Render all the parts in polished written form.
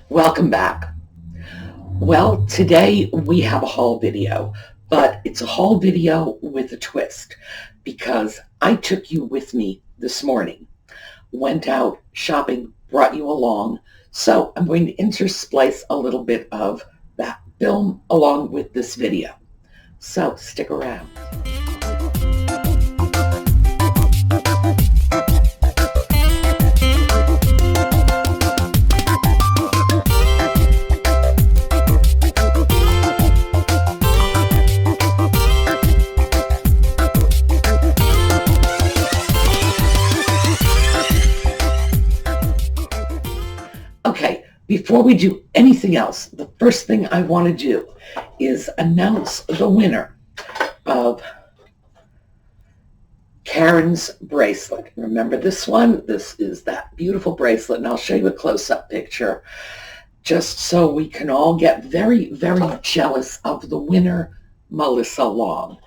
Welcome back. Well, today we have a haul video, but it's a haul video with a twist because I took you with me this morning, went out shopping, brought you along, so I'm going to intersplice a little bit of that film along with this video. So stick around. Okay, before we do anything else, the first thing I want to do is announce the winner of Karen's bracelet. Remember this one? This is that beautiful bracelet, and I'll show you a close-up picture just so we can all get very, very jealous of the winner, Melissa Long.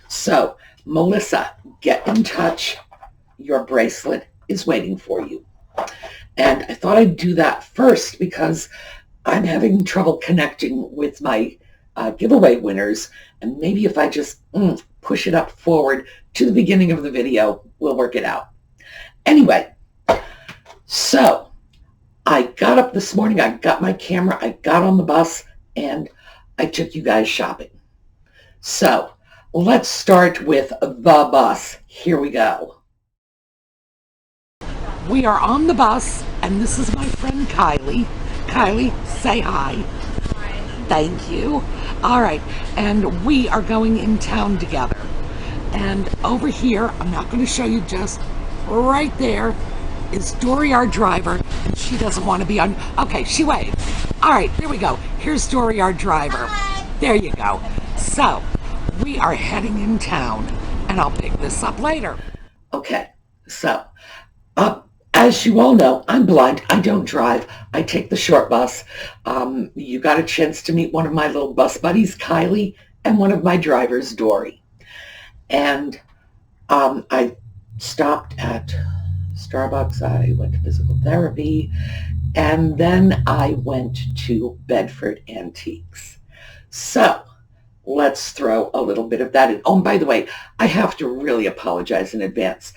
So, Melissa, get in touch. Your bracelet is waiting for you. And I thought I'd do that first because I'm having trouble connecting with my giveaway winners. And maybe if I just push it up forward to the beginning of the video, we'll work it out. Anyway, so I got up this morning, I got my camera, I got on the bus, and I took you guys shopping. So let's start with the bus. Here we go. We are on the bus, and this is my friend Kylie. Kylie, say hi. Hi. Thank you. All right, and we are going in town together. And over here, I'm not going to show you, just right there is Dory, our driver, and she doesn't want to be on. Okay, she waved. All right, there we go. Here's Dory, our driver. Hi. There you go. So we are heading in town, and I'll pick this up later. Okay, so as you all know, I'm blind. I don't drive. I take the short bus. You got a chance to meet one of my little bus buddies, Kylie, and one of my drivers, Dory. And I stopped at Starbucks. I went to physical therapy. And then I went to Bedford Antiques. So let's throw a little bit of that in. Oh, and by the way, I have to really apologize in advance.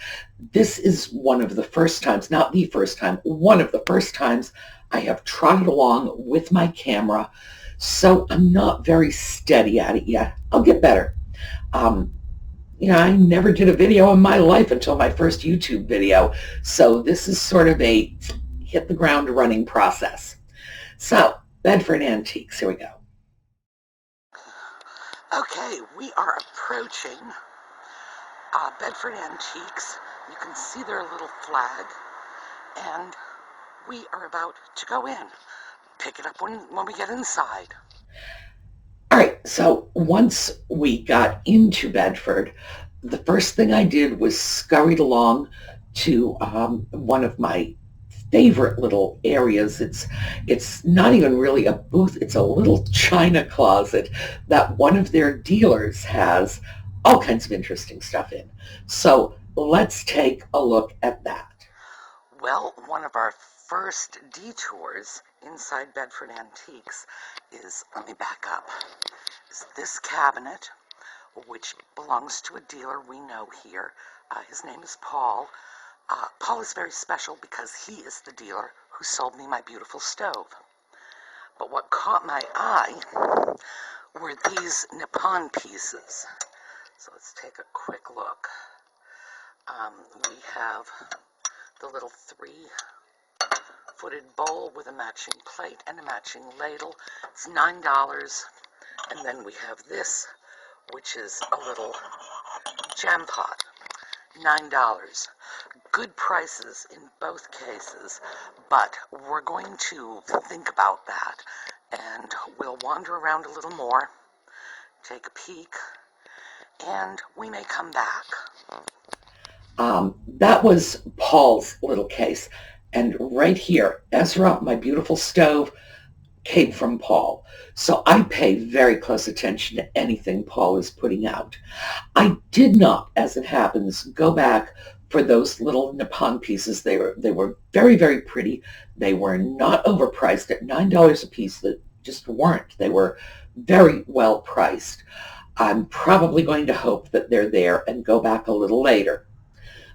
This is one of the first times, not the first time, one of the first times I have trotted along with my camera, so I'm not very steady at it yet. I'll get better. I never did a video in my life until my first YouTube video, so this is sort of a hit the ground running process. So, Bedford Antiques, here we go. Okay, we are approaching Bedford Antiques. You can see their little flag, and we are about to go in. Pick it up when we get inside. All right, so once we got into Bedford, the first thing I did was scurried along to one of my favorite little areas. It's not even really a booth, it's a little china closet that one of their dealers has all kinds of interesting stuff in. So let's take a look at that. Well, one of our first detours inside Bedford Antiques is, let me back up, is this cabinet, which belongs to a dealer we know here. His name is Paul. Paul is very special because he is the dealer who sold me my beautiful stove. But what caught my eye were these Nippon pieces. So let's take a quick look. We have the little 3-footed bowl with a matching plate and a matching ladle. It's $9. And then we have this, which is a little jam pot. $9. Good prices in both cases, but we're going to think about that, and we'll wander around a little more, take a peek, and we may come back. That was Paul's little case, and right here, Ezra, my beautiful stove, came from Paul. So I pay very close attention to anything Paul is putting out. I did not, as it happens, go back for those little Nippon pieces. They were very, very pretty. They were not overpriced at $9 a piece. That just weren't. They were very well priced. I'm probably going to hope that they're there and go back a little later.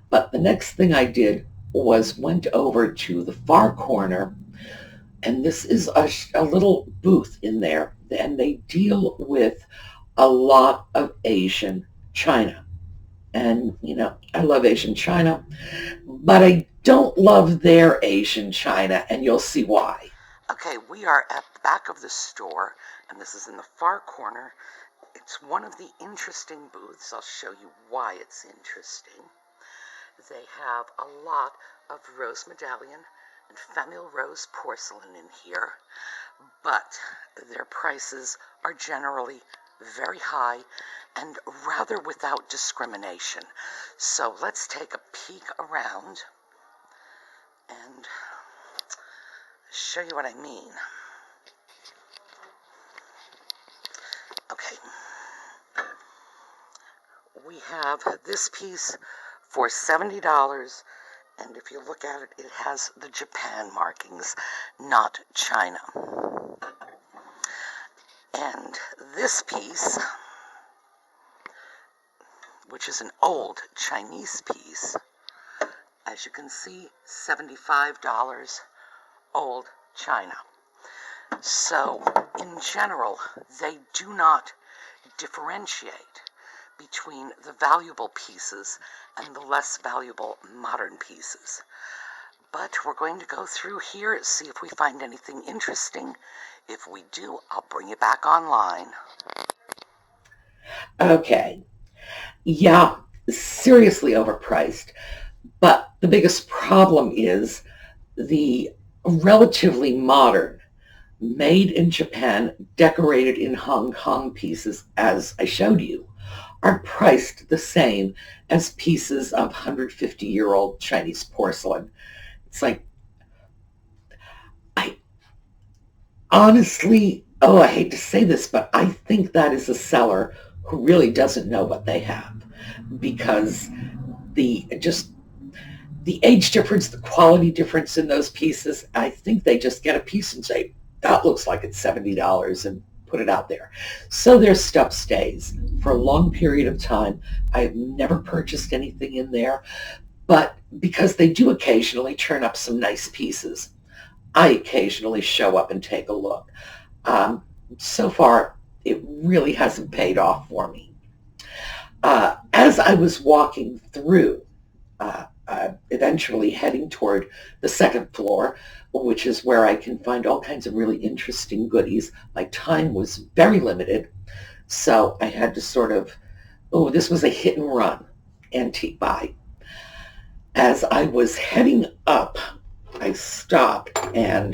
But the next thing I did was went over to the far corner, and this is a little booth in there, and they deal with a lot of Asian china. And, I love Asian china, but I don't love their Asian china, and you'll see why. Okay, we are at the back of the store, and this is in the far corner. It's one of the interesting booths. I'll show you why it's interesting. They have a lot of rose medallion and famille rose porcelain in here, but their prices are generally very high and rather without discrimination. So let's take a peek around and show you what I mean. Okay. We have this piece for $70, and if you look at it, it has the Japan markings, not China. And this piece, which is an old Chinese piece, as you can see, $75, old China. So, in general, they do not differentiate between the valuable pieces and the less valuable modern pieces. But we're going to go through here, see if we find anything interesting. If we do, I'll bring you back online. Okay. Yeah, seriously overpriced. But the biggest problem is the relatively modern, made in Japan, decorated in Hong Kong pieces, as I showed you, are priced the same as pieces of 150-year-old Chinese porcelain. It's like, I honestly, I hate to say this, but I think that is a seller who really doesn't know what they have, because the age difference, the quality difference in those pieces, I think they just get a piece and say, that looks like it's $70, and put it out there. So their stuff stays for a long period of time. I've never purchased anything in there, but because they do occasionally turn up some nice pieces, I occasionally show up and take a look. So far, it really hasn't paid off for me. As I was walking through, eventually heading toward the second floor, which is where I can find all kinds of really interesting goodies. My time was very limited, so I had to sort of, this was a hit and run antique buy. As I was heading up, I stopped, and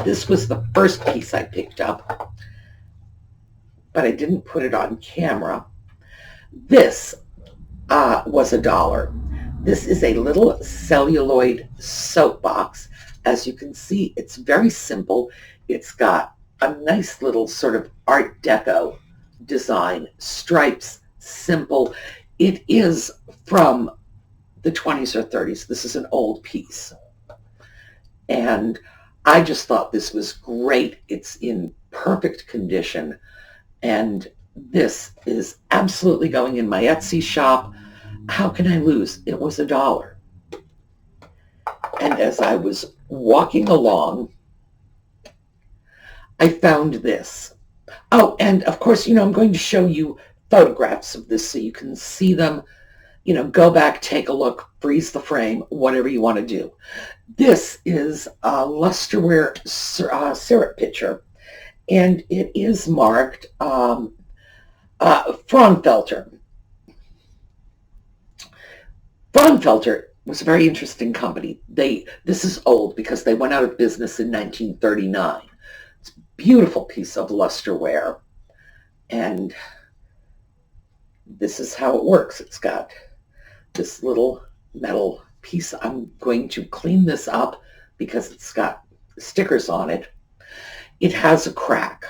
this was the first piece I picked up, but I didn't put it on camera. This was $1. This is a little celluloid soapbox. As you can see, it's very simple. It's got a nice little sort of Art Deco design, stripes, simple. It is from the 20s or 30s. This is an old piece. And I just thought this was great. It's in perfect condition. And this is absolutely going in my Etsy shop. How can I lose? It was $1. And as I was walking along, I found this. Oh, and of course, I'm going to show you photographs of this so you can see them. Go back, take a look, freeze the frame, whatever you want to do. This is a lusterware syrup pitcher, and it is marked Fraunfelter. Fraunfelter was a very interesting company. This is old because they went out of business in 1939. It's a beautiful piece of lusterware, and this is how it works. It's got this little metal piece. I'm going to clean this up because it's got stickers on it. It has a crack.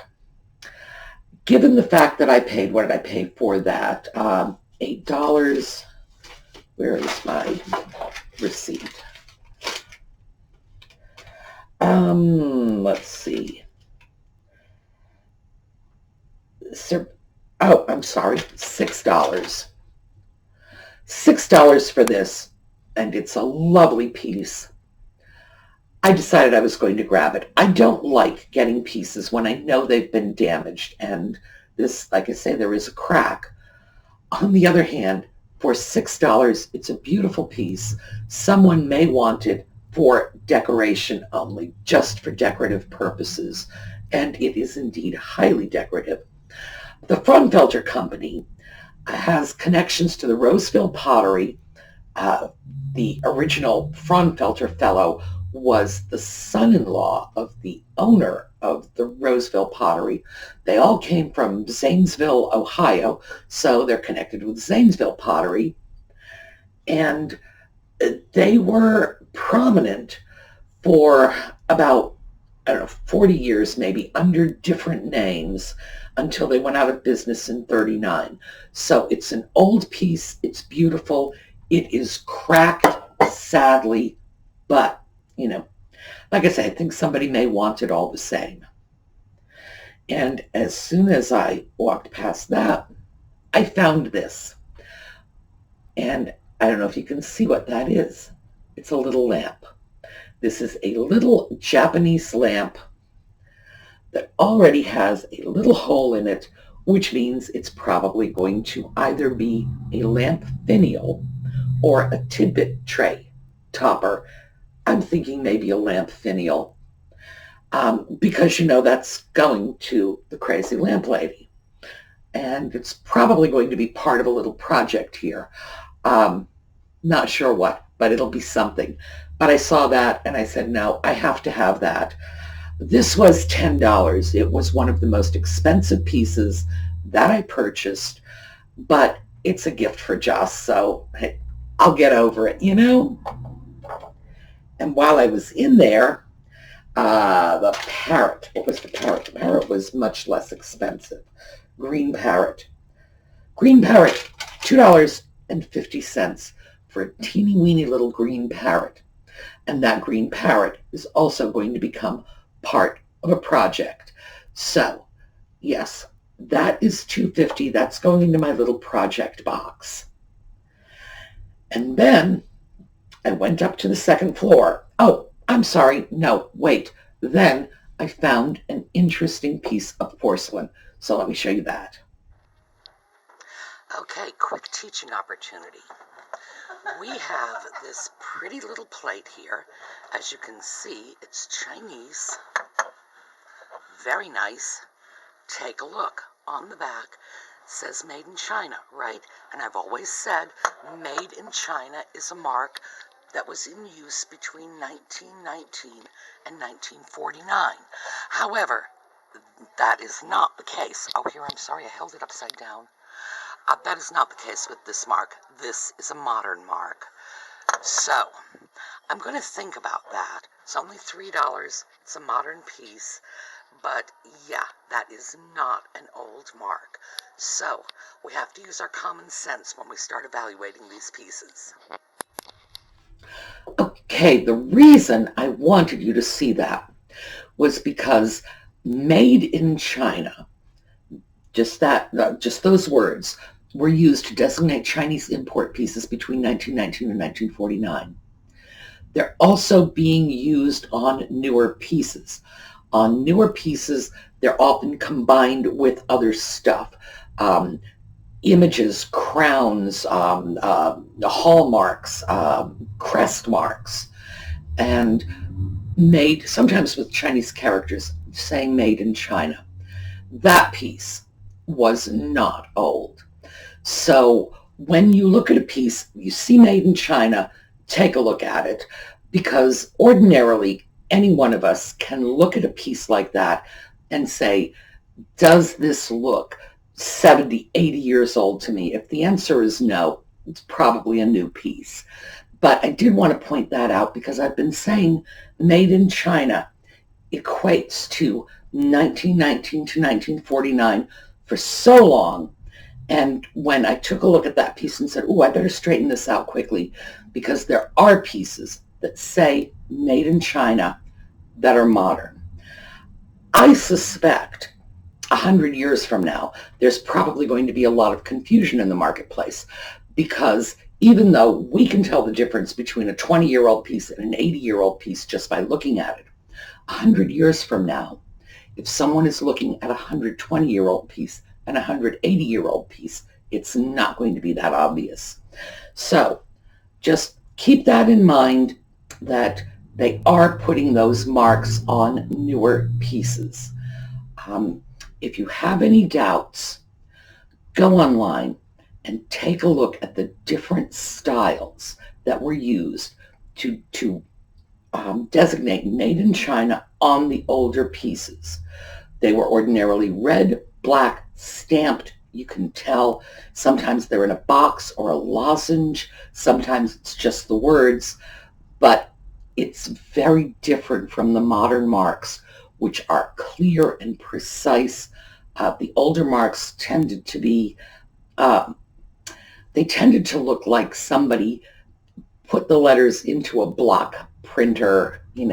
Given the fact that I paid, what did I pay for that? $8. Where is my receipt? Let's see. Oh, I'm sorry, $6. $6 for this, and it's a lovely piece. I decided I was going to grab it. I don't like getting pieces when I know they've been damaged, and this, like I say, there is a crack. On the other hand, for $6, it's a beautiful piece. Someone may want it for decoration only, just for decorative purposes, and it is indeed highly decorative. The Fraunfelter Company has connections to the Roseville Pottery. The original Fraunfelter fellow was the son-in-law of the owner of the Roseville Pottery. They all came from Zanesville, Ohio, so they're connected with Zanesville Pottery. And they were prominent for about, 40 years maybe, under different names until they went out of business in 1939. So it's an old piece. It's beautiful. It is cracked, sadly, but, like I say, I think somebody may want it all the same. And as soon as I walked past that, I found this. And I don't know if you can see what that is. It's a little lamp. This is a little Japanese lamp that already has a little hole in it, which means it's probably going to either be a lamp finial or a Tidbit tray topper. I'm thinking maybe a lamp finial, because that's going to the crazy lamp lady. And it's probably going to be part of a little project here. Not sure what, but it'll be something. But I saw that and I said, no, I have to have that. This was $10. It was one of the most expensive pieces that I purchased, but it's a gift for Joss, so hey, I'll get over it, And while I was in there, the parrot, what was the parrot? The parrot was much less expensive. Green parrot. Green parrot, $2.50 for a teeny weeny little green parrot. And that green parrot is also going to become part of a project. So, yes, that is $2.50. That's going into my little project box. And then I went up to the second floor. Oh, I'm sorry. No, wait. Then I found an interesting piece of porcelain. So let me show you that. Okay, quick teaching opportunity. We have this pretty little plate here. As you can see, it's Chinese. Very nice. Take a look. On the back says made in China, right? And I've always said made in China is a mark that was in use between 1919 and 1949. However, that is not the case. Oh, here, I'm sorry, I held it upside down. That is not the case with this mark. This is a modern mark. So, I'm going to think about that. It's only $3. It's a modern piece. But, yeah, that is not an old mark. So, we have to use our common sense when we start evaluating these pieces. Okay, the reason I wanted you to see that was because made in China, just those words, were used to designate Chinese import pieces between 1919 and 1949. They're also being used on newer pieces. On newer pieces, they're often combined with other stuff. Images, crowns, hallmarks, crest marks, and made sometimes with Chinese characters saying made in China. That piece was not old. So when you look at a piece, you see made in China, take a look at it, because ordinarily any one of us can look at a piece like that and say, does this look 70, 80 years old to me? If the answer is no, it's probably a new piece. But I did want to point that out because I've been saying made in China equates to 1919 to 1949 for so long. And when I took a look at that piece and said, oh, I better straighten this out quickly, because there are pieces that say made in China that are modern. I suspect 100 years from now, there's probably going to be a lot of confusion in the marketplace, because even though we can tell the difference between a 20-year-old piece and an 80-year-old piece just by looking at it, 100 years from now, if someone is looking at a 120-year-old piece and a 180-year-old piece, it's not going to be that obvious. So just keep that in mind, that they are putting those marks on newer pieces. If you have any doubts, go online and take a look at the different styles that were used to designate made in China on the older pieces. They were ordinarily red, black, stamped. You can tell. Sometimes they're in a box or a lozenge. Sometimes it's just the words. But it's very different from the modern marks, which are clear and precise. The older marks tended to be, they tended to look like somebody put the letters into a block printer, they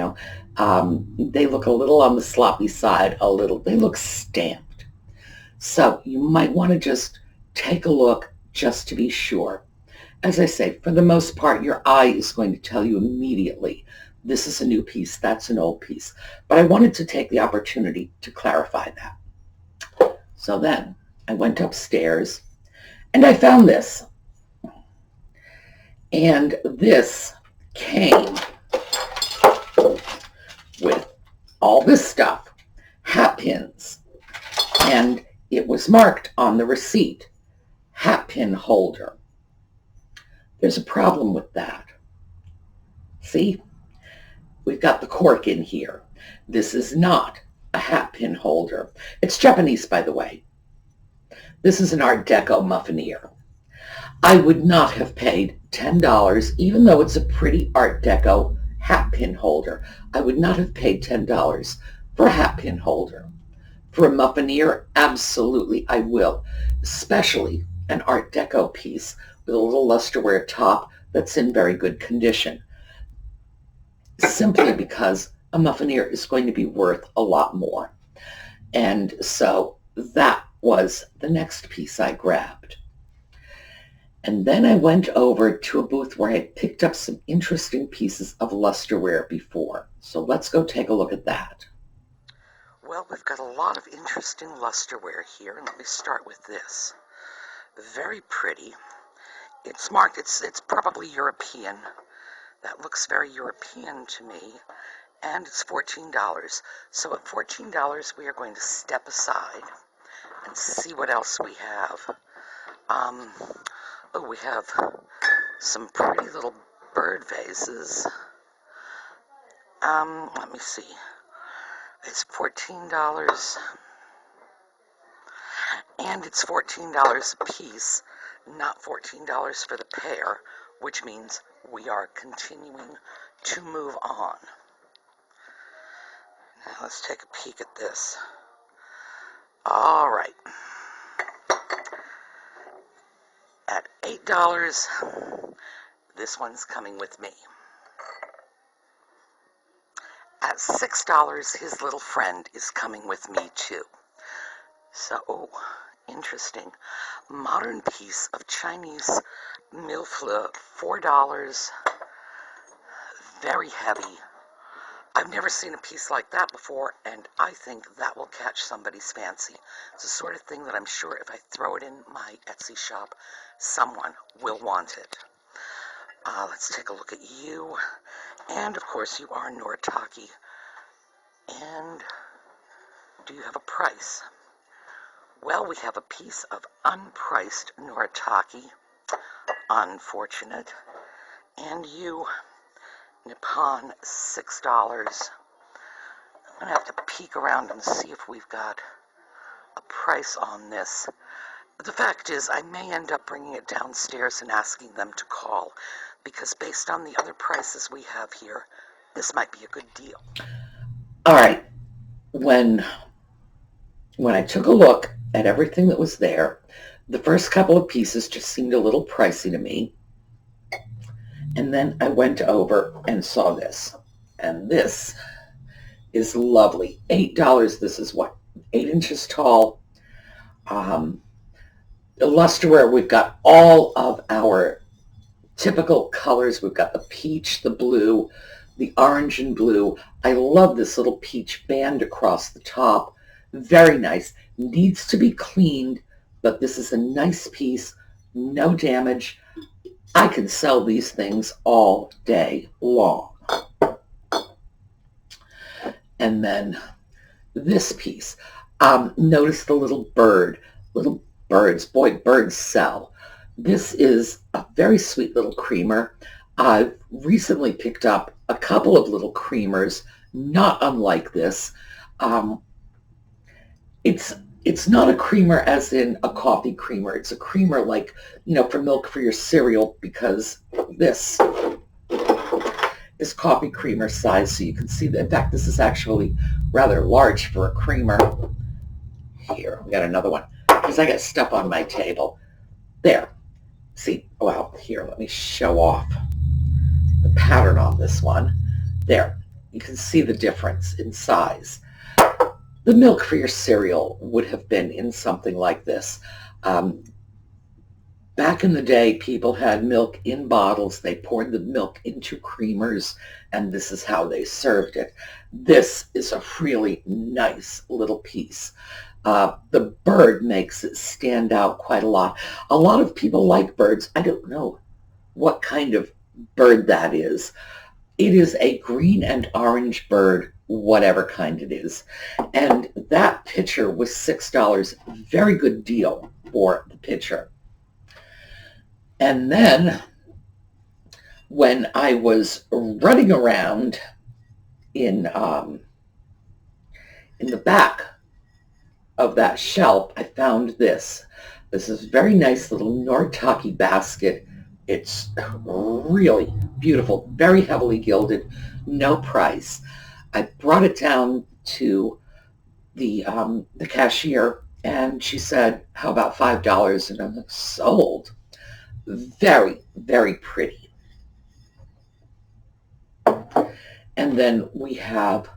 look a little on the sloppy side, they look stamped. So you might want to just take a look just to be sure. As I say, for the most part, your eye is going to tell you immediately, this is a new piece, that's an old piece. But I wanted to take the opportunity to clarify that. So then I went upstairs and I found this. And this came with all this stuff, hat pins, and it was marked on the receipt, hat pin holder. There's a problem with that. See? We've got the cork in here. This is not a hat pin holder. It's Japanese, by the way. This is an Art Deco muffinier. I would not have paid $10, even though it's a pretty Art Deco hat pin holder. I would not have paid $10 for a hat pin holder. For a muffinier, absolutely I will, especially an Art Deco piece with a little lusterware top that's in very good condition, simply because a muffinier is going to be worth a lot more. And so that was the next piece I grabbed. And then I went over to a booth where I had picked up some interesting pieces of lusterware before. So let's go take a look at that. Well, we've got a lot of interesting lusterware here, and let me start with this. Very pretty. It's marked, it's probably European. That looks very European to me. And it's $14. So at $14, we are going to step aside and see what else we have. Oh, we have some pretty little bird vases. Let me see. It's $14. And it's $14 a piece, not $14 for the pair, which means we are continuing to move on. Now let's take a peek at this. All right. At $8, this one's coming with me. At $6, his little friend is coming with me too. So, oh, interesting. Modern piece of Chinese millefleur, $4. Very heavy. I've never seen a piece like that before, and I think that will catch somebody's fancy. It's the sort of thing that I'm sure if I throw it in my Etsy shop, someone will want it. Let's take a look at you. And, of course, you are Noritake. And do you have a price? Well, we have a piece of unpriced Noritake. Unfortunate. And you, Nippon, $6. I'm going to have to peek around and see if we've got a price on this. The fact is, I may end up bringing it downstairs and asking them to call, because based on the other prices we have here, this might be a good deal. All right. When I took a look at everything that was there, The first couple of pieces just seemed a little pricey to me. And then I went over and saw this. And this is lovely. $8. This is what? 8 inches tall. Lusterware, we've got all of our typical colors. We've got the peach, the blue, the orange and blue. I love this little peach band across the top. Very nice. Needs to be cleaned, but this is a nice piece. No damage. I can sell these things all day long. And then this piece. Notice the little bird. Little birds. Boy, birds sell. This is a very sweet little creamer. I've recently picked up a couple of little creamers, not unlike this. It's not a creamer as in a coffee creamer. It's a creamer like, for milk for your cereal, because this is coffee creamer size. So you can see that, in fact, this is actually rather large for a creamer. Here, we got another one, because I got stuff on my table. There. See, well, here, let me show off the pattern on this one. There, you can see the difference in size. The milk for your cereal would have been in something like this. Back in the day, people had milk in bottles. They poured the milk into creamers, and this is how they served it. This is a really nice little piece. The bird makes it stand out quite a lot. A lot of people like birds. I don't know what kind of bird that is. It is a green and orange bird, whatever kind it is. And that pitcher was $6. Very good deal for the pitcher. And then when I was running around in the back of that shelf, I found this. This is a very nice little Noritake basket. It's really beautiful, very heavily gilded, no price. I brought it down to the cashier, and she said, "How about $5?" And I'm like, sold. Very, very pretty. And then we have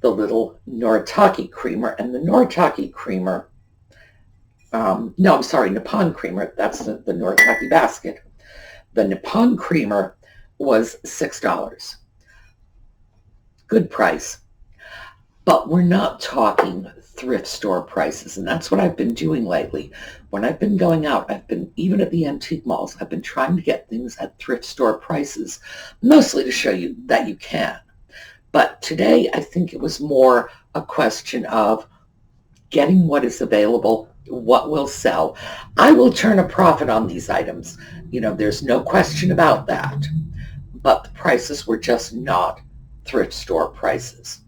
the little Noritake creamer, and the Noritake creamer, no, I'm sorry, Nippon creamer, that's the Noritake basket. The Nippon creamer was $6. Good price. But we're not talking thrift store prices, and that's what I've been doing lately. When I've been going out, even at the antique malls, I've been trying to get things at thrift store prices, mostly to show you that you can. But today, I think it was more a question of getting what is available, what will sell. I will turn a profit on these items. There's no question about that. But the prices were just not thrift store prices.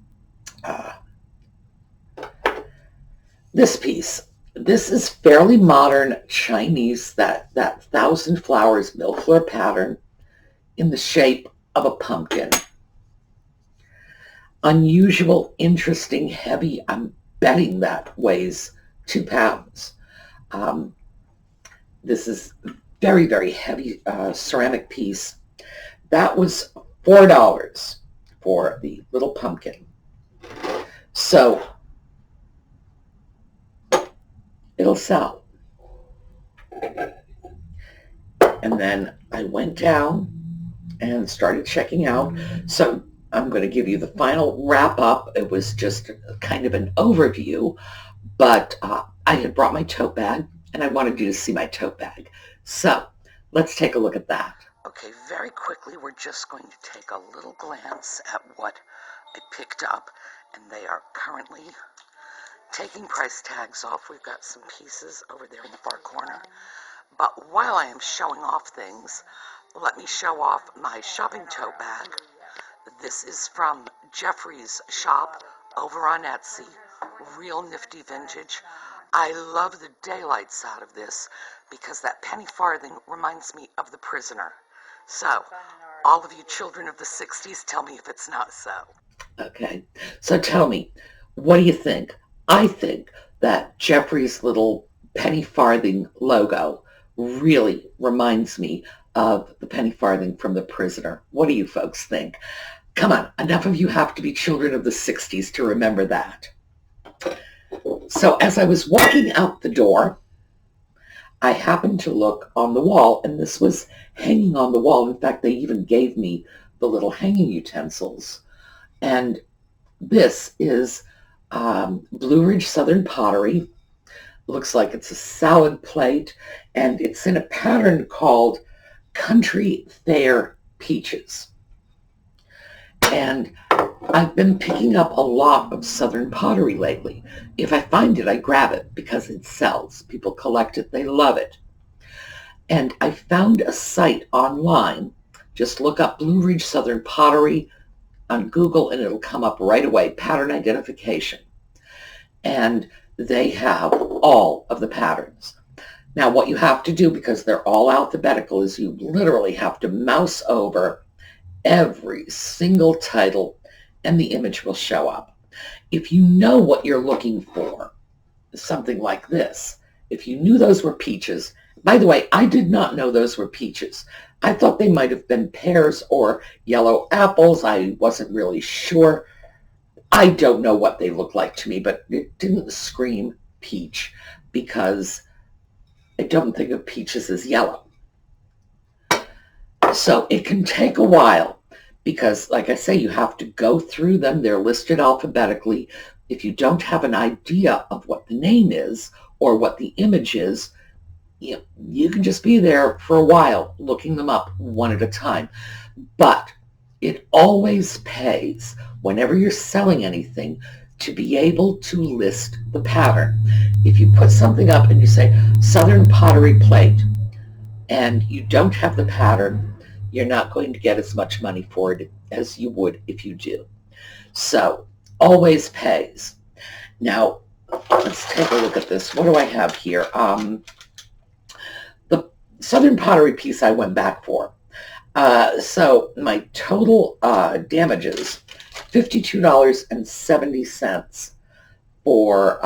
This piece, this is fairly modern Chinese, that Thousand Flowers Millefleur pattern in the shape of a pumpkin. Unusual, interesting, heavy. I'm betting that weighs 2 pounds. This is very, very heavy ceramic piece. That was $4 for the little pumpkin. So it'll sell. And then I went down and started checking out. So I'm going to give you the final wrap up. It was just kind of an overview, but I had brought my tote bag, and I wanted you to see my tote bag. So let's take a look at that. Okay, very quickly, we're just going to take a little glance at what I picked up, and they are currently taking price tags off. We've got some pieces over there in the far corner. But while I am showing off things, let me show off my shopping tote bag. This is from Jeffrey's shop over on Etsy. Real nifty vintage. I love the daylights out of this because that penny farthing reminds me of The Prisoner. So, all of you children of the 60s, tell me if it's not so. Okay, so tell me, what do you think? I think that Jeffrey's little penny farthing logo really reminds me of the penny farthing from The Prisoner. What do you folks think? Come on, enough of you have to be children of the 60s to remember that. So as I was walking out the door, I happened to look on the wall, and this was hanging on the wall. In fact, they even gave me the little hanging utensils. And this is Blue Ridge Southern Pottery. Looks like it's a salad plate, and it's in a pattern called Country Fair Peaches. And I've been picking up a lot of Southern pottery lately. If I find it, I grab it because it sells. People collect it. They love it. And I found a site online. Just look up Blue Ridge Southern Pottery on Google, and it'll come up right away, pattern identification. And they have all of the patterns. Now, what you have to do, because they're all alphabetical, is you literally have to mouse over every single title and the image will show up. If you know what you're looking for, something like this, if you knew those were peaches, by the way, I did not know those were peaches. I thought they might have been pears or yellow apples. I wasn't really sure. I don't know what they look like to me, but it didn't scream peach because I don't think of peaches as yellow. So it can take a while because, like I say, you have to go through them. They're listed alphabetically. If you don't have an idea of what the name is or what the image is, you can just be there for a while looking them up one at a time. But it always pays, whenever you're selling anything, to be able to list the pattern. If you put something up and you say Southern Pottery Plate and you don't have the pattern, you're not going to get as much money for it as you would if you do. So always pays. Now, let's take a look at this. What do I have here? The Southern Pottery piece I went back for. So my total damages, $52.70 for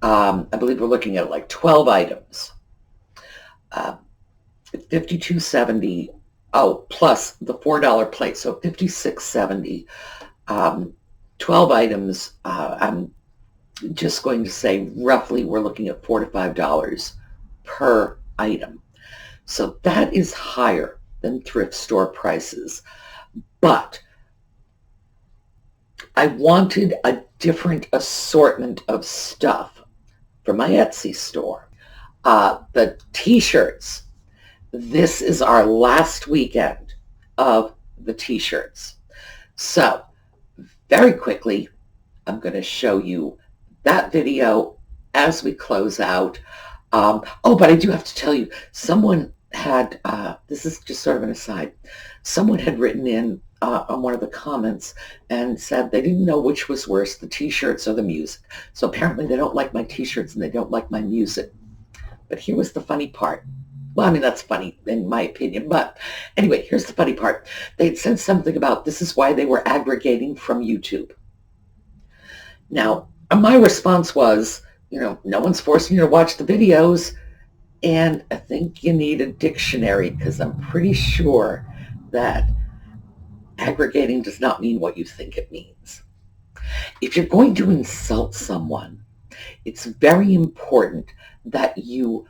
I believe we're looking at like 12 items. $52.70. Oh, plus the $4 plate, so $56.70. 12 items. I'm just going to say roughly we're looking at $4 to $5 per item. So that is higher than thrift store prices. But I wanted a different assortment of stuff for my Etsy store. The t-shirts. This is our last weekend of the t-shirts. So very quickly, I'm going to show you that video as we close out. Oh, but I do have to tell you, someone had, this is just sort of an aside, someone had written in on one of the comments and said they didn't know which was worse, the t-shirts or the music. So apparently they don't like my t-shirts and they don't like my music. But here was the funny part. Well, I mean, that's funny in my opinion. But anyway, here's the funny part. They had said something about this is why they were aggregating from YouTube. Now, my response was, no one's forcing you to watch the videos. And I think you need a dictionary because I'm pretty sure that aggregating does not mean what you think it means. If you're going to insult someone, it's very important that you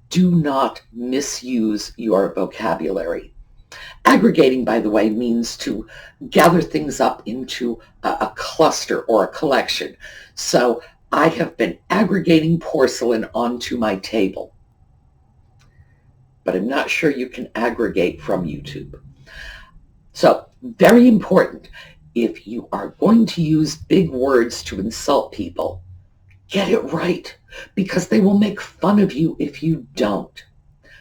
do not misuse your vocabulary. Aggregating, by the way, means to gather things up into a cluster or a collection. So I have been aggregating porcelain onto my table, but I'm not sure you can aggregate from YouTube. So very important, if you are going to use big words to insult people, get it right, because they will make fun of you if you don't.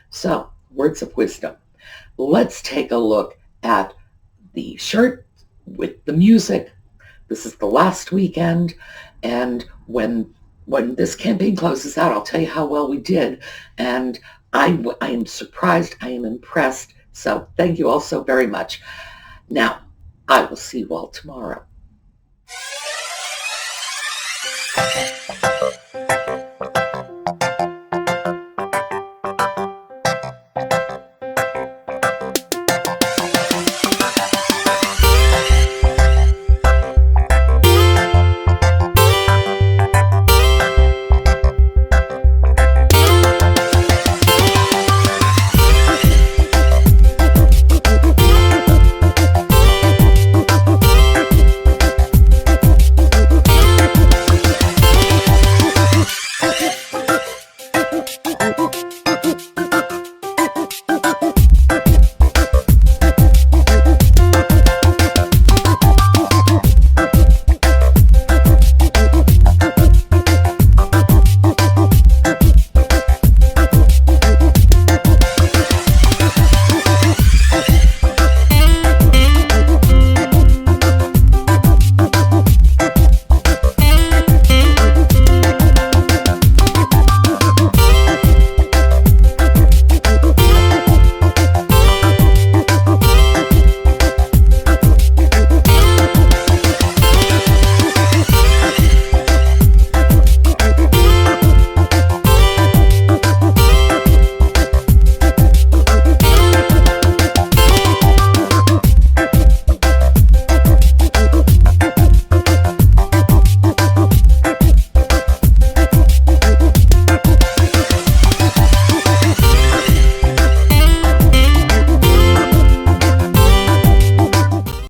So, words of wisdom. Let's take a look at the shirt with the music. This is the last weekend, and when this campaign closes out, I'll tell you how well we did. And I am surprised, I am impressed. So thank you all so very much. Now, I will see you all tomorrow.